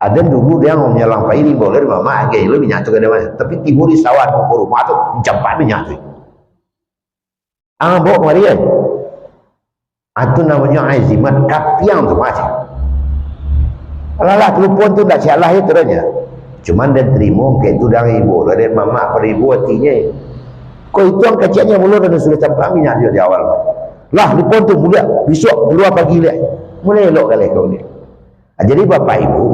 Ada dulu dia mau menyelang pairi boleh mama agak lu minyak tu kada mana. Tapi tiba di sawat ke rumah tu cepat minyak tu. Bawa kemari kan. Itu namanya azimat kapiang tu macam. Alah telefon tu tak salah itu aja. Cuman dia terima ke itu dari ibu, dari mama pada ibu hatinya. Kau itu yang kecilnya mula dan sudah campak minyak dia di awal. Lah telefon tu mula besok keluar pagi leh. Mulai elok kali kau ni. Jadi bapak ibu,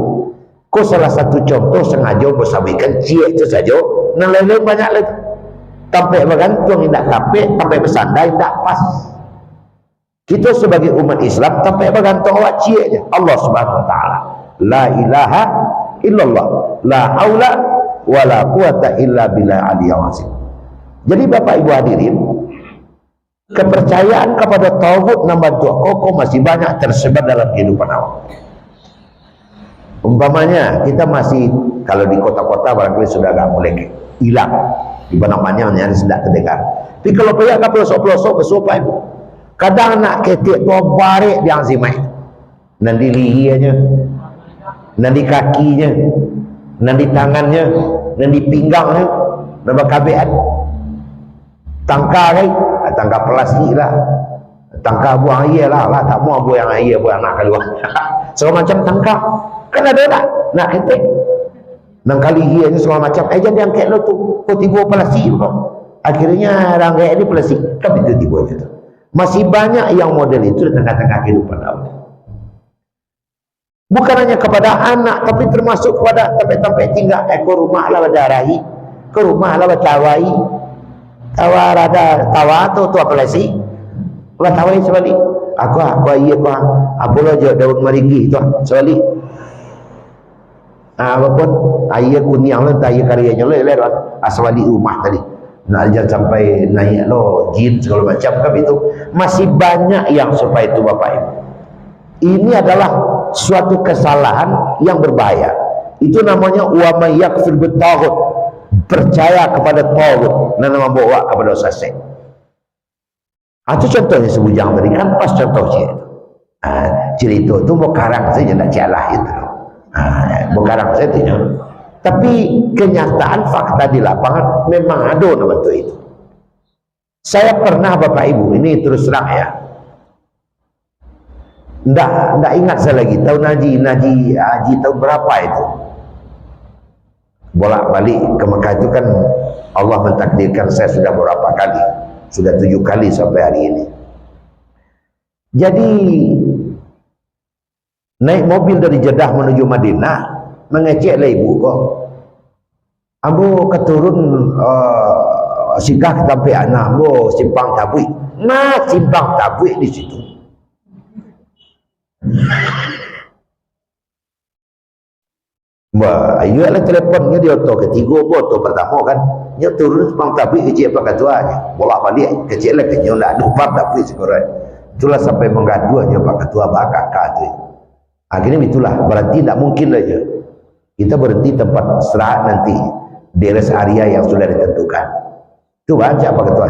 kau salah satu contoh sengaja bersampaikan cik itu saja. Nang lain-lain banyak lagi. Sampai bergantung tidak kapek, sampai bersandai tidak pas. Kita sebagai umat Islam sampai bergantung awak cik je. Allah Subhanahu Wa Taala. La ilaha illallah, la haula wala quwata illa billah aliyil azim. Jadi bapak ibu hadirin, kepercayaan kepada tauhid dan bantu kau masih banyak tersebar dalam kehidupan awak. Umpamanya kita masih kalau di kota-kota barangkali sudah agak mulai hilang di mana-mana yang sudah terdengar. Tapi kalau pergi ke pelosok-pelosok bersopai ibu, kadang nak ketik tua barik dia azimai. Nanti lihinya, nanti kakinya, nanti tangannya, nanti pinggangnya, nanti kabean. Tangka kan, tangka plastik lah, tangka buang air lah, tak mau buang air buang anak keluar. Segala macam tangka, kan ada tak? Nak ketik, nang kali hianya segala macam. Jadi angkat lo tu, kau tiba plastik kau. Akhirnya rangkai ini plastik, kan itu tiba tu. Masih banyak yang model itu di tengah-tengah kehidupan awak. Bukan hanya kepada anak, tapi termasuk kepada sampai tinggal ke rumah lah berdarahi, ke rumah lah bertawai. Tawa rada tawa tu apa lagi? Lah tawai sebalik. Aku iya aku apa lah je daun meringgi tu sebalik. Apapun ayah kunyang lah, ayah karyanya lah, aswali rumah tadi. Nak jangan sampai naik lo jin segala macam kan itu. Masih banyak yang supaya itu bapak ibu. Ini adalah suatu kesalahan yang berbahaya. Itu namanya wa may yakfir bitaghut. Percaya kepada tauhid dan membawa kepada sesat. Itu contohnya sebujang tadi kan pas contoh cerita. Cerita itu bukarang saja nak celah itu. Bukarang saja. Tapi kenyataan fakta di lapangan memang ada nama itu. Saya pernah bapak ibu ini terus terang ya. Ndak ingat saya lagi tahun haji tahun berapa itu. Bolak balik ke Mekah itu kan Allah mentakdirkan saya sudah berapa kali, sudah 7 kali sampai hari ini. Jadi naik mobil dari Jeddah menuju Madinah, mengeceklah ibu kok. Ambo keturun singgah sampai anak ambo simpang Tabui. Nah, simpang Tabui di situ. Wah, ayo lah teleponnya di auto ketiga, auto pertama kan. Nya turun simpang Tabui kecil apa ketuanya. Bolak balik kecil lah kenyo nak dupat Tabui sekolah. Itulah sampai menggaduhnya Pak Ketua kakak tu. Akhirnya itulah berarti tidak mungkin aja kita berhenti tempat istirahat nanti di rest area yang sudah ditentukan. Itu baca Pak Ketua.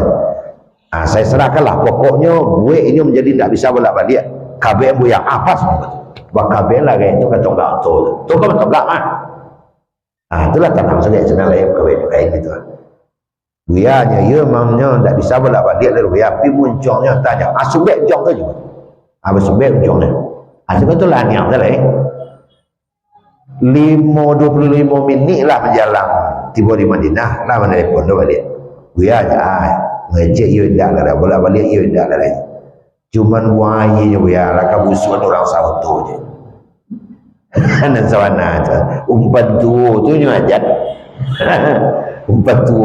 Nah, saya serahkanlah pokoknya gue ini menjadi tidak bisa bolak balik. KBM bu yang apa semua? Bak KBM lah kayak itu ketonggak tu kan ketonggak mah. Ah itulah tanam saja channel yang KBM kayak gitu. Buyanya ya mamnya tidak bisa bolak balik dari buya pi muncungnya tanya asubek jong tu juga. Habis subek jongnya. Asubek tu lah niang dah 25 minit lah menjalan tiba di Madinah lah menelepon dah balik. Buyanya ngejek yo ndak lah bolak balik yo ndak lah. Cuman buaya buya lah kabusuan orang sauto je. Nan sawana tu umpan tu nya aja. Umpan tu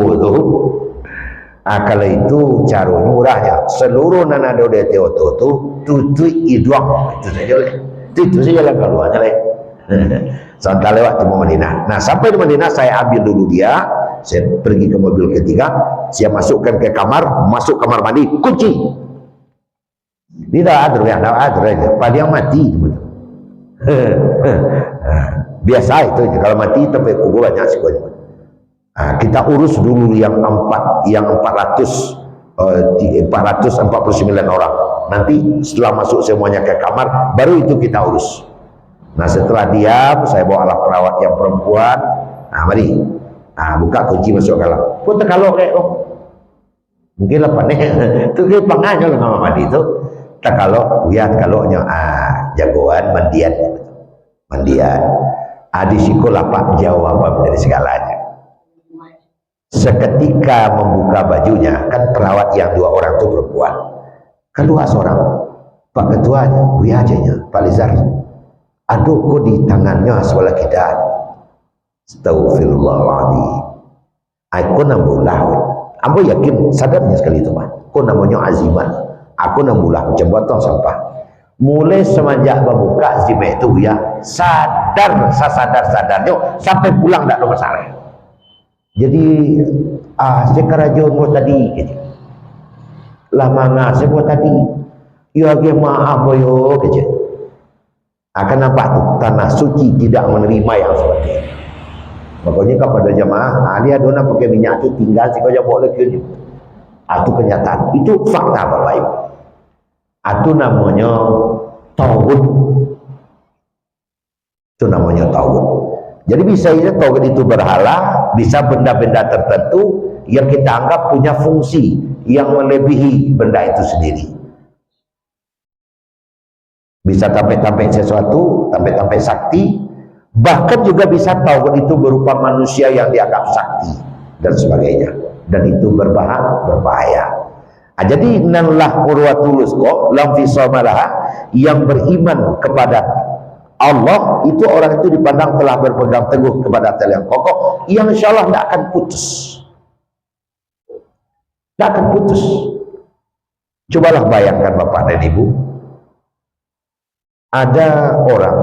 kalau itu caranya murahnya seluruh nanado de teoto tu tutui idwang itu saja lah. Itu saja lah keluarnya lah. Sampai lewat di Madinah. Nah sampai di Madinah saya ambil dulu dia, saya pergi ke mobil ketiga, saya masukkan ke kamar, masuk kamar mandi, kunci. Tidak ada aja, pada yang mati. Biasa itu kalau mati tapi kubur banyak sih. Nah, kita urus dulu yang 449 orang. Nanti setelah masuk semuanya ke kamar, baru itu kita urus. Nah setelah diam, saya bawa alat perawat yang perempuan. Nah mari, buka kunci masuk kalau. Pun terkalok kayak mungkin lah panik. Itu kayak panganya lah nama mandi itu. Terkalok, lihat kaloknya. Jagoan mandian. Di siku lapak jawaban dari segalanya. Seketika membuka bajunya, kan perawat yang 2 orang itu perempuan. Kedua seorang, Pak Ketuanya, Buya ajanya, Pak Lizar. Aduh kok di tangannya sebelah kita. Astaghfirullahaladzim. Aku nambulah. Ambo yakin sadarnya sekali itu mah. Aku namanya Aziman. Aku nambulah jembatan sampah. Mulai semenjak berbuka zime itu ya sadarnya sampai pulang tidak ada masalah. Jadi sekarajo mau tadi gitu. Lama saya buat tadi. Ya ge maaf yo gitu. Akan nampak tuh tanah suci tidak menerima yang seperti ini. Makanya kepada jemaah, dia dona pakai minyak itu tinggal sih kau boleh ke. Itu kenyataan. Itu fakta Bapak Ibu. Itu namanya tauhid. Itu namanya tauhid. Jadi bisa ini tauhid itu berhala, bisa benda-benda tertentu yang kita anggap punya fungsi yang melebihi benda itu sendiri. Bisa tampil sesuatu, tampil sakti, bahkan juga bisa tauhid itu berupa manusia yang dianggap sakti dan sebagainya, dan itu berbahaya. Jadi nanlah urwatulus kok lam fisamalah, yang beriman kepada Allah itu orang itu dipandang telah berpegang teguh kepada tali yang kokoh yang insyaallah tidak akan putus. Tidak akan putus. Cobalah bayangkan Bapak dan Ibu, ada orang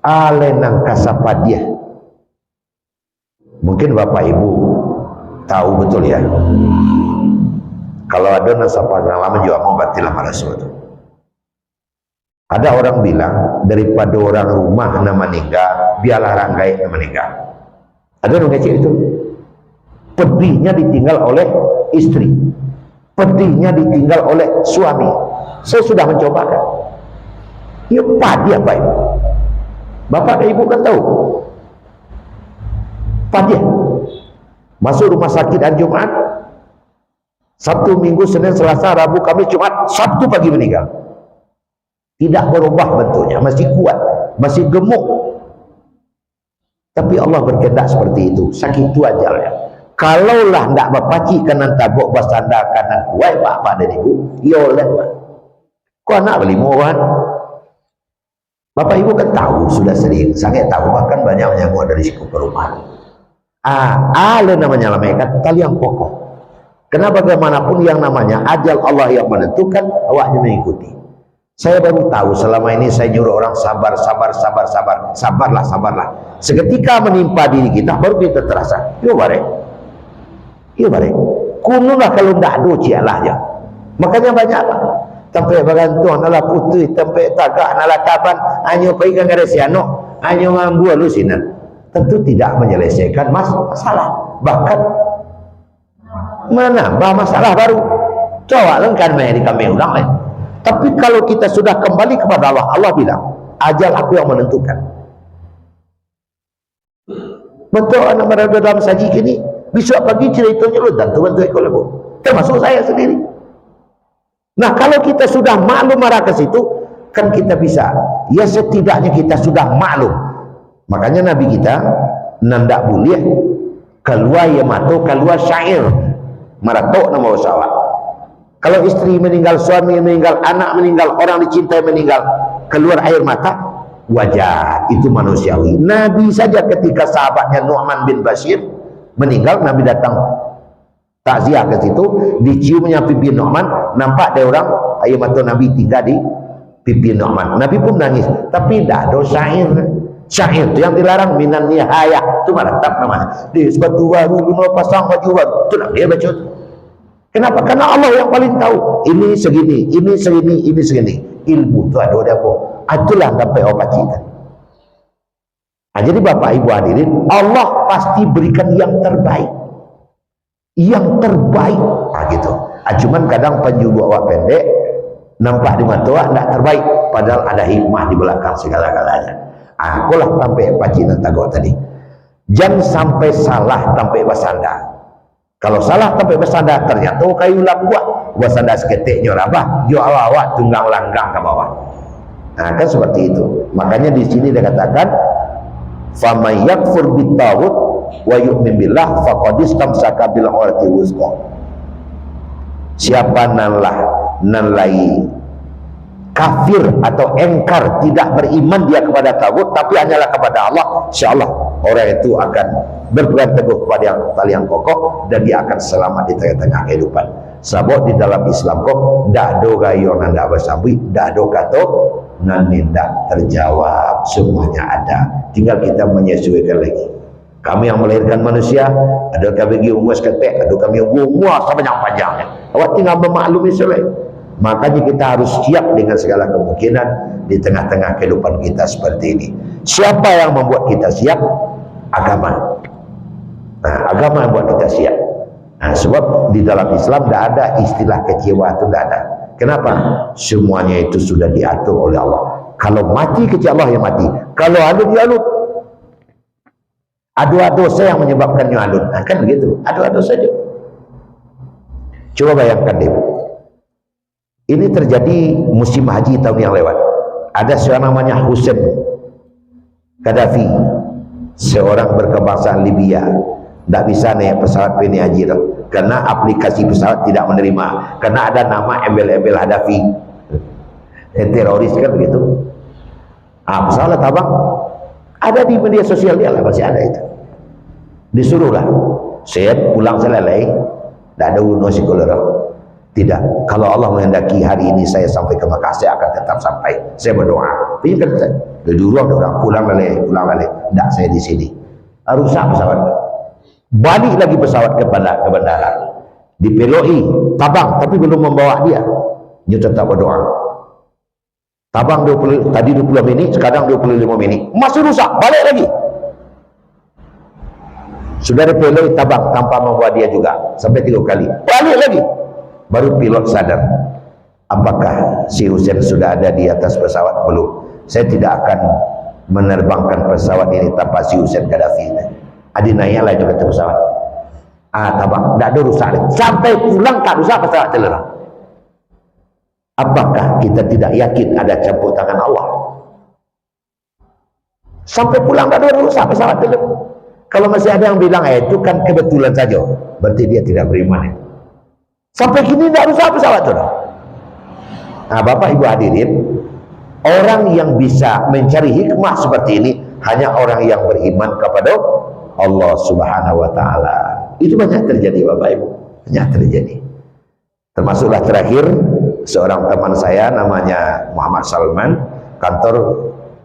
alenang kasapadia. Mungkin Bapak Ibu tahu betul ya. Kalau ada nasabah lama juga mau batilah pada suatu. Ada orang bilang daripada orang rumah nama meninggal, biarlah orang gaib nama meninggal. Ada orang kecil itu. Pedihnya ditinggal oleh istri. Pedihnya ditinggal oleh suami. Saya sudah mencobakan. Ya padi apa Ibu? Bapak dan Ibu kan tahu. Padi. Masuk rumah sakit hari Jumat. Sabtu, Minggu, Senin, Selasa, Rabu, Kamis, Jumat, Sabtu pagi meninggal. Tidak berubah bentuknya, masih kuat, masih gemuk. Tapi Allah berkehendak seperti itu. Sakit itu ajalnya. Kalaulah ndak berpaci kanan tabuk basanda kanan kuai bapak dan ibu, yo lewat. Kau anak beli kan? Bapak ibu kan tahu, sudah sering, sangat tahu, bahkan banyak menyambut dari siku perumahan. Ada namanya malaikat tali yang kokoh. Karena bagaimanapun yang namanya ajal Allah yang menentukan, awaknya mengikuti. Saya baru tahu selama ini saya nyuruh orang sabar, sabarlah. Seketika menimpa diri kita, baru kita terasa. Yo bare. Kunulah kalau ndak do cialah ya. Makanya banyak apa? Tempat bergantung nala putih, tempat tagak nala taban, hanya pergi ke siano, hanya mambu alusinan. Tentu tidak menyelesaikan masalah, bahkan menambah masalah baru. Coba lengkap di kami ulang lain. Tapi kalau kita sudah kembali kepada Allah, Allah bilang, ajal aku yang menentukan. Betul anak berada dalam saji kini, besok pagi ceritanya lu dan tuan ekologi, termasuk saya sendiri. Nah, kalau kita sudah maklum arah ke situ, kan kita bisa, ya setidaknya kita sudah maklum. Makanya Nabi kita nandak boleh keluar ya mato keluar syair maratok nama usawat. Kalau istri meninggal, suami meninggal, anak meninggal, orang dicintai meninggal, keluar air mata, wajar, itu manusiawi. Nabi saja ketika sahabatnya Nu'man bin Bashir meninggal, Nabi datang takziah ke situ, diciumnya pipi Nu'man, nampak ada orang air mata Nabi tinggal di pipi Nu'man. Nabi pun nangis, tapi tidak ada syair. Syair itu yang dilarang, minan nihayah, itu maratap namanya. Di sepatu baru, lima pasang baju baru, itu lah dia baca. Kenapa? Karena Allah yang paling tahu. Ini segini, ini segini, ini segini. Ilmu itu ada apa? Itulah sampai obat kita. Nah, jadi Bapak Ibu hadirin, Allah pasti berikan yang terbaik. Yang terbaik. Nah, gitu. Cuman kadang penjual awak pendek, nampak di mata awak tidak terbaik. Padahal ada hikmah di belakang segala-galanya. Akulah sampai pacinan tagok tadi. Jangan sampai salah sampai bersandar. Kalau salah sampai bersandar, ternyata kayu lah kuat, bersandar seketiknya rabah, jo awak tunggang langgang ke bawah. Nah, kan seperti itu. Makanya di sini dia katakan, "Faman yakfur bittaghut wa yu'min billah faqad istamsaka bil urwatil wuthqa." Siapa nanlai kafir atau engkar, tidak beriman dia kepada tagut, tapi hanyalah kepada Allah, insyaallah orang itu akan berpegang teguh kepada yang tali yang kokoh, dan dia akan selamat di tengah-tengah kehidupan. Sebab di dalam Islam kok ndak ada gayo nanda bersambui, ndak ada kata nan tidak terjawab, semuanya ada, tinggal kita menyesuaikan lagi. Kami yang melahirkan manusia, ada kami bagi umur seketek, ada kami umur sepanjang-panjangnya. Awak tinggal memaklumi selai. Makanya kita harus siap dengan segala kemungkinan di tengah-tengah kehidupan kita seperti ini. Siapa yang membuat kita siap? Agama. Nah, agama yang membuat kita siap. Nah, sebab di dalam Islam tidak ada istilah kecewa, itu tidak ada. Kenapa? Semuanya itu sudah diatur oleh Allah. Kalau mati kecil Allah yang mati. Kalau alut ya alut. Adu-adu dosa yang menyebabkannya alut. Nah, kan begitu. Adu-adu saja. Coba bayangkan deh. Ini terjadi musim haji tahun yang lewat. Ada seorang namanya Husain Gaddafi, seorang berkebangsaan Libya, tidak bisa naik pesawat pergi haji karena aplikasi pesawat tidak menerima, karena ada nama embel-embel Gaddafi, teroris kan begitu. Pesawat abang ada di media sosial dia lah, masih ada itu. Disuruhlah, saya pulang selesai, tidak ada uno psikolog. Tidak, kalau Allah menghendaki hari ini saya sampai ke Mekah, saya akan tetap sampai. Saya berdoa. Ini kan dulu ada orang pulang balik. Tidak, saya di sini. Rusak pesawat. Balik lagi pesawat ke bandara. Dipeloi, tabang, tapi belum membawa dia. Dia tetap berdoa. Tabang 20, tadi 20 menit, sekarang 25 menit. Masih rusak, balik lagi. Sudah dipeloi tabang tanpa membawa dia juga. Sampai 3 kali. Balik lagi. Baru pilot sadar, apakah si Husain sudah ada di atas pesawat? Belum. Saya tidak akan menerbangkan pesawat ini tanpa si Husain Gaddafi. Adi naik lah juga ke pesawat. Tabang, tidak ada rusak. Sampai pulang tak rusak pesawat telerang. Apakah kita tidak yakin ada campur tangan Allah? Sampai pulang tak ada rusak pesawat itu. Kalau masih ada yang bilang itu kan kebetulan saja, berarti dia tidak beriman. Sampai kini tidak rusak pesawat itu. Nah, Bapak Ibu hadirin, orang yang bisa mencari hikmah seperti ini hanya orang yang beriman kepada Allah Subhanahu wa taala. Itu banyak terjadi Bapak Ibu, banyak terjadi. Termasuklah terakhir seorang teman saya namanya Muhammad Salman,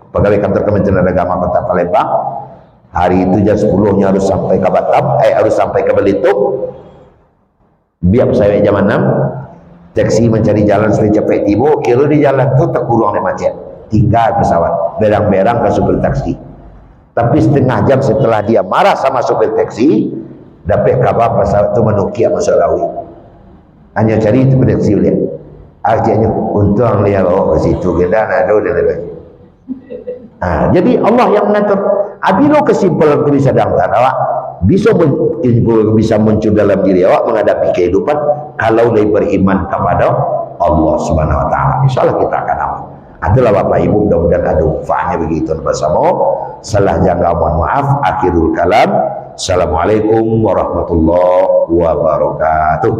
pegawai kantor Kementerian Agama Kota Palembang. Hari itu jam 10-nya harus sampai ke Batam, harus sampai ke Belitung. Biar saya jam 6, taksi mencari jalan supaya cepat tiba, kira di jalan itu terkurung oleh macet. Tinggal pesawat, berang-berang ke supir taksi. Tapi setengah jam setelah dia marah sama supir taksi, dapat kabar pesawat itu menukia masuk Lawi. Hanya cari itu taksi lihat. Akhirnya untung lihat ke situ, kita ada dan lain. Nah, jadi Allah yang mengatur. Apabila kesimpulan bisa dalam awak bisa muncul dalam diri awak menghadapi kehidupan kalau dia beriman kepada Allah Subhanahu wa taala. Insyaallah kita akan aman. Itulah Bapak Ibu, mudah-mudahan ada manfaatnya begitu bersama. Salah jangka mohon maaf. Akhirul kalam. Assalamualaikum warahmatullahi wabarakatuh.